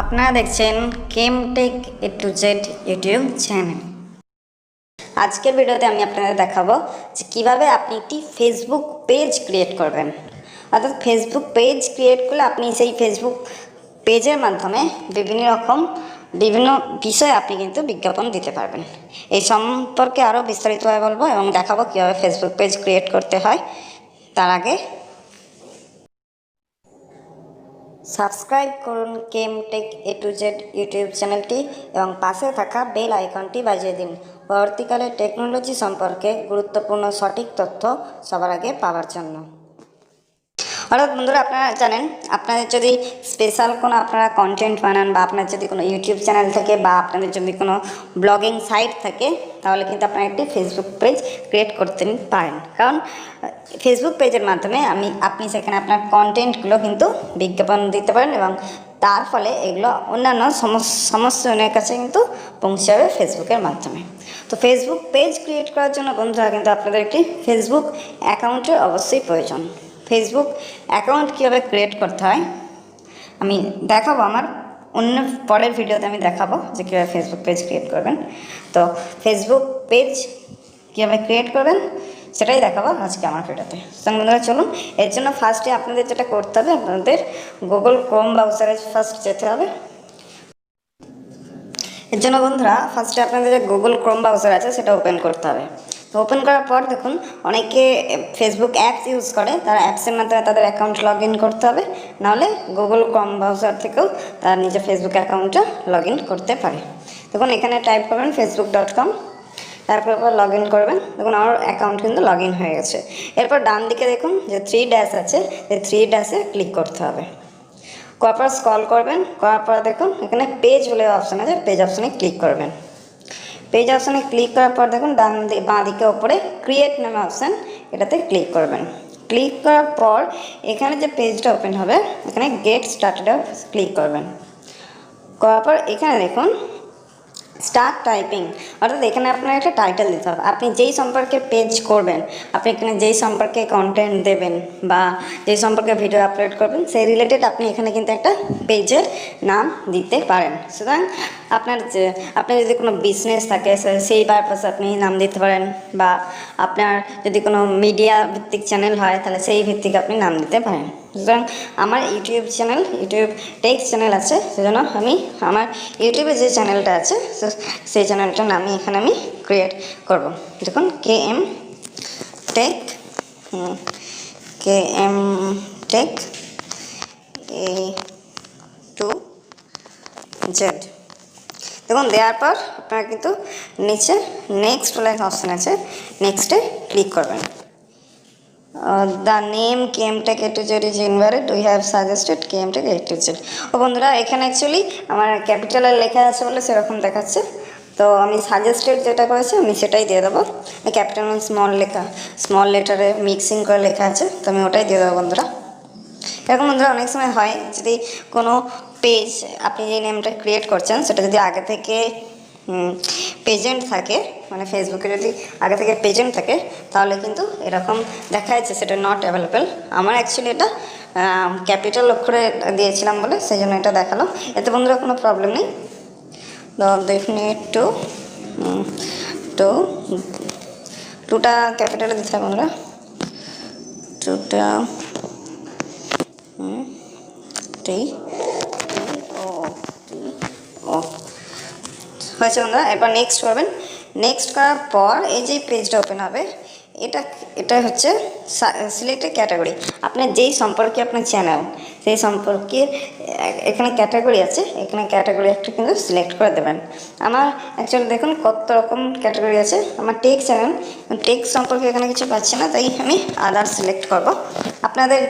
আপনারা দেখছেন কেমটেক A to Z YouTube channel. আজকের ভিডিওতে আমি আপনাদের দেখাবো যে কীভাবে আপনি একটি ফেসবুক পেজ ক্রিয়েট করবেন। অর্থাৎ ফেসবুক পেজ ক্রিয়েট করলে আপনি সেই ফেসবুক পেজের মাধ্যমে বিভিন্ন বিষয়ে আপনি কিন্তু বিজ্ঞাপন দিতে পারবেন। এই সম্পর্কে আরও বিস্তারিতভাবে বলবো এবং দেখাবো কীভাবে ফেসবুক পেজ ক্রিয়েট করতে হয়। তার আগে সাবস্ক্রাইব করুন কেমটেক এ টু জেড ইউটিউব চ্যানেলটি এবং পাশে থাকা বেল আইকনটি বাজিয়ে দিন পরবর্তীকালে টেকনোলজি সম্পর্কে গুরুত্বপূর্ণ সঠিক তথ্য সবার আগে পাওয়ার জন্য। অর্থাৎ বন্ধুরা, আপনারা জানেন আপনাদের যদি স্পেশাল কোনো আপনারা কন্টেন্ট বানান বা আপনার যদি কোনো ইউটিউব চ্যানেল থাকে বা আপনাদের যদি কোনো ব্লগিং সাইট থাকে, তাহলে কিন্তু আপনারা একটি ফেসবুক পেজ ক্রিয়েট করতে পারেন। কারণ ফেসবুক পেজের মাধ্যমে আপনি সেখানে আপনার কন্টেন্টগুলো কিন্তু বিজ্ঞাপন দিতে পারেন এবং তার ফলে এগুলো অন্যান্য সমস্ত জনের কাছে কিন্তু পৌঁছাবে ফেসবুকের মাধ্যমে। তো ফেসবুক পেজ ক্রিয়েট করার জন্য বন্ধুরা কিন্তু আপনাদের একটি ফেসবুক অ্যাকাউন্টের অবশ্যই প্রয়োজন। ফেসবুক অ্যাকাউন্ট কীভাবে ক্রিয়েট করতে হয় আমি দেখাবো, আমার অন্য পরের ভিডিওতে আমি দেখাবো যে কীভাবে ফেসবুক পেজ ক্রিয়েট করবেন। তো ফেসবুক পেজ কীভাবে ক্রিয়েট করবেন সেটাই দেখাবো আজকে আমার ভিডিওতে। বন্ধুরা চলুন, এর জন্য ফার্স্টে আপনাদের যেটা করতে হবে, আপনাদের গুগল ক্রোম ব্রাউজারে ফার্স্ট যেতে হবে। এর জন্য বন্ধুরা ফার্স্টে আপনাদের যে গুগল ক্রোম ব্রাউজার আছে সেটা ওপেন করতে হবে। তো ওপেন করার পর দেখুন অনেকে ফেসবুক অ্যাপস ইউজ করে, তারা অ্যাপসের মাধ্যমে তাদের অ্যাকাউন্ট লগ ইন করতে হবে, নাহলে গুগল ক্রোম ব্রাউজার থেকেও তারা নিজের ফেসবুক অ্যাকাউন্টটা লগ ইন করতে পারে। দেখুন এখানে টাইপ করবেন facebook.com, তারপর লগ ইন করবেন। দেখুন আমার অ্যাকাউন্ট কিন্তু লগ ইন হয়ে গেছে। এরপর ডান দিকে দেখুন যে 3 ড্যাশ আছে, এই 3 ড্যাশে ক্লিক করতে হবে। করার পর স্ক্রল করবেন, করার পর দেখুন এখানে পেজ বলে অপশান আছে, পেজ অপশানে ক্লিক করবেন। পেজ অপশানে ক্লিক করার পর দেখুন বাঁ দিকে ওপরে ক্রিয়েট নামে অপশান, এটাতে ক্লিক করবেন। ক্লিক করার পর এখানে যে পেজটা ওপেন হবে এখানে গেট স্টার্টেড ক্লিক করবেন। করার পর এখানে দেখুন স্টার্ট টাইপিং, অর্থাৎ এখানে আপনার একটা টাইটেল দিতে হবে। আপনি যেই সম্পর্কে পেজ করবেন, আপনি এখানে যেই সম্পর্কে কন্টেন্ট দেবেন বা যেই সম্পর্কে ভিডিও আপলোড করবেন সেই রিলেটেড আপনি এখানে কিন্তু একটা পেজের নাম দিতে পারেন। সুতরাং আপনার যদি কোনো বিজনেস থাকে সেই পারপাসে আপনি নাম দিতে পারেন, বা আপনার যদি কোনো মিডিয়া ভিত্তিক চ্যানেল হয় তাহলে সেই ভিত্তিক আপনি নাম দিতে পারেন। সুতরাং আমার ইউটিউব টেক চ্যানেল আছে, সেজন্য আমি আমার ইউটিউবে যে চ্যানেলটা আছে সেই চ্যানেলটার নাম এখানে আমি ক্রিয়েট করব। দেখুন KM টেক A2Z। দেখুন দেওয়ার পর আপনারা কিন্তু নিচে নেক্সট বলে একটা অপশান আছে, নেক্সটে ক্লিক করবেন। The name Chemtech A to Z is invalid, we have suggested Chemtech A to Z. ও বন্ধুরা, এখানে অ্যাকচুয়ালি আমার ক্যাপিটালের লেখা আছে বলে সেরকম দেখাচ্ছে, তো আমি সাজেস্টেড যেটা করেছি আমি সেটাই দিয়ে দেবো। ক্যাপিটাল স্মল লেটারে মিক্সিং করে লেখা আছে, তো আমি ওটাই দিয়ে দেবো বন্ধুরা। এরকম বন্ধুরা অনেক সময় হয়, যদি কোনো পেজ আপনি যে নেমটা ক্রিয়েট করছেন সেটা যদি আগে থেকে পেজেন্ট থাকে, মানে ফেসবুকে যদি আগে থেকে পেজেন্ট থাকে, তাহলে কিন্তু এরকম দেখা যাচ্ছে সেটা নট অ্যাভেলেবেল। আমার অ্যাকচুয়ালি এটা ক্যাপিটাল অক্ষরে দিয়েছিলাম বলে সেই জন্য এটা দেখালো। এতে বন্ধুরা কোনো প্রবলেম নেই। তো ডেফিনেট টুটা ক্যাপিটালে দিতে হবে বন্ধুরা, টুটা হয়েছে বন্ধুরা। এরপর নেক্সট করবেন। নেক্সট করার পর এই যে পেজটা ওপেন হবে, এটা হচ্ছে সিলেক্টেড ক্যাটাগরি। আপনার যেই সম্পর্কে আপনার চ্যানেল সেই সম্পর্কে এখানে ক্যাটাগরি আছে, এখানে ক্যাটাগরি একটা কিন্তু সিলেক্ট করে দেবেন। আমার অ্যাকচুয়ালি দেখুন কত রকম ক্যাটাগরি আছে। আমার টেক চ্যানেল, টেক সম্পর্কে এখানে কিছু পাচ্ছি না, তাই আমি আদার সিলেক্ট করব। আপনাদের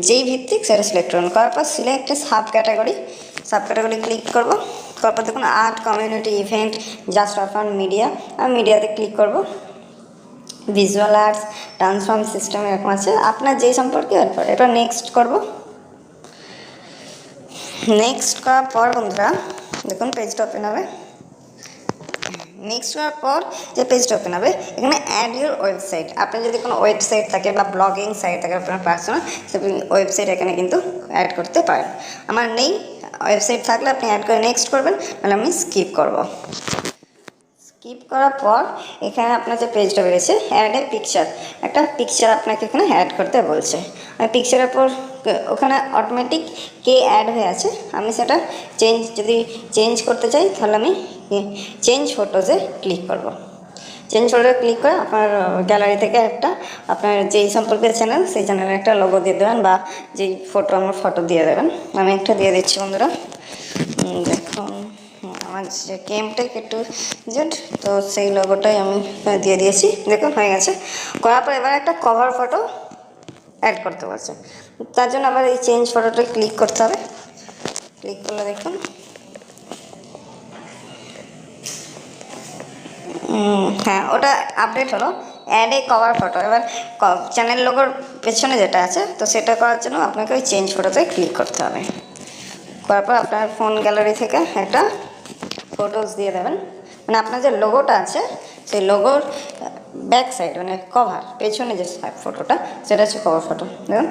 যেই ভিত্তিক সেটা সিলেক্ট করুন। করার পর সিলেক্ট সাব ক্যাটাগরি ক্লিক করব। তারপর দেখুন art, community, event, just offer, media, আমি মিডিয়াতে ক্লিক করব। ভিজুয়াল আর্টস, ট্রান্সফর্ম সিস্টেম এরকম আছে আপনার যেই সম্পর্কে। এরপর নেক্সট করব। নেক্সট করার পর বন্ধুরা দেখুন পেজটা ওপেন হবে। নেক্সট করার পর যে পেজটা ওপেন হবে এখানে অ্যাড ইউর ওয়েবসাইট। আপনার যদি কোনো ওয়েবসাইট থাকে বা ব্লগিং সাইট থাকে আপনার পার্সোনাল, সেই ওয়েবসাইট এখানে কিন্তু অ্যাড করতে পারেন। আমার নেই, ওয়েবসাইট থাকলে আপনি অ্যাড করে নেক্সট করবেন, নাহলে আমি স্কিপ করব। স্কিপ করার পর এখানে আপনার যে পেজটা বেরিয়েছে অ্যাড এ পিকচার, একটা পিকচার আপনাকে এখানে অ্যাড করতে বলছে। আমি পিকচারের পর ওখানে অটোমেটিক কে অ্যাড হয়ে আছে, আমি সেটা যদি চেঞ্জ করতে চাই তাহলে আমি চেঞ্জ ফটোজে ক্লিক করব। চেঞ্জ ফটোতে ক্লিক করে আপনার গ্যালারি থেকে একটা আপনার যেই সম্পর্কে চ্যানেল সেই চ্যানেলের একটা লোগো দিয়ে দেবেন, বা যেই আমার ফটো দিয়ে দেবেন। আমি একটা দিয়ে দিচ্ছি বন্ধুরা। দেখুন আমার যে কেমটেক একটু জেড, তো সেই লোগোটাই আমি দিয়ে দিয়েছি। দেখুন হয়ে গেছে। করার পর এবার একটা কভার ফটো অ্যাড করতে বলছে, তার জন্য আবার এই চেঞ্জ ফটোটা ক্লিক করতে হবে। ক্লিক করলে দেখুন হ্যাঁ ওটা আপডেট হলো, অ্যাড এ কভার ফটো। এবার চ্যানেল লোগোর পেছনে যেটা আছে, তো সেটা করার জন্য আপনাকে ওই চেঞ্জ ফটোতে ক্লিক করতে হবে। করার পর আপনার ফোন গ্যালারি থেকে একটা ফটোস দিয়ে দেবেন, মানে আপনার যে লোগোটা আছে সেই লোগোর ব্যাক সাইড মানে কভার পেছনে যে ফটোটা সেটা হচ্ছে কভার ফটো। দেখুন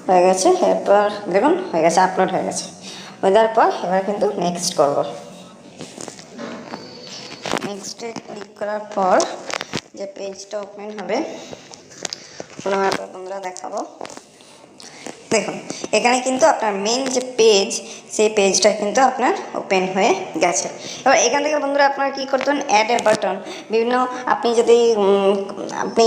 হয়ে গেছে। এরপর দেখুন হয়ে গেছে, আপলোড হয়ে গেছে। হয়ে যাওয়ার পর এবার কিন্তু নেক্সট করব। নেক্সটে ক্লিক করার পর যে পেজটা ওপেন হবে তোমরা দেখাবো। দেখুন এখানে কিন্তু আপনার মেন যে পেজ সেই পেজটা কিন্তু আপনার ওপেন হয়ে গেছে। এবার এখান থেকে বন্ধুরা আপনারা কী করতেন, অ্যাড এ বাটন, বিভিন্ন আপনি যদি আপনি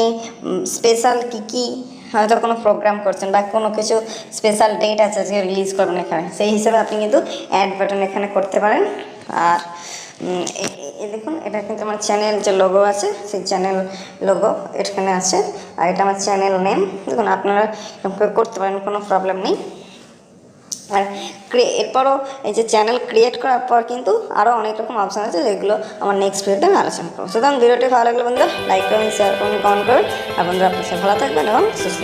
স্পেশাল কী হয়তো কোনো প্রোগ্রাম করছেন বা কোনো কিছু স্পেশাল ডেট আছে যে রিলিজ করবেন এখানে, সেই হিসেবে আপনি কিন্তু অ্যাড বাটন এখানে করতে পারেন। আর দেখুন এটা কিন্তু আমার চ্যানেল যে লোগো আছে সেই চ্যানেল লোগো এখানে আছে, আর এটা আমার চ্যানেল নেম। দেখুন আপনারা করতে পারেন, কোনো প্রবলেম নেই। আর এরপরও এই যে চ্যানেল ক্রিয়েট করার পর কিন্তু আরও অনেক রকম অপশান আছে, যেগুলো আমার নেক্সট ভিডিওতে আমি আলোচনা করবো। সুতরাং ভিডিওটি ভালো লাগলে বন্ধুরা লাইক করবেন, শেয়ার করবেন, কমেন্ট করবেন। আর বন্ধুরা আপনার সাথে ভালো থাকবেন এবং সুস্থ।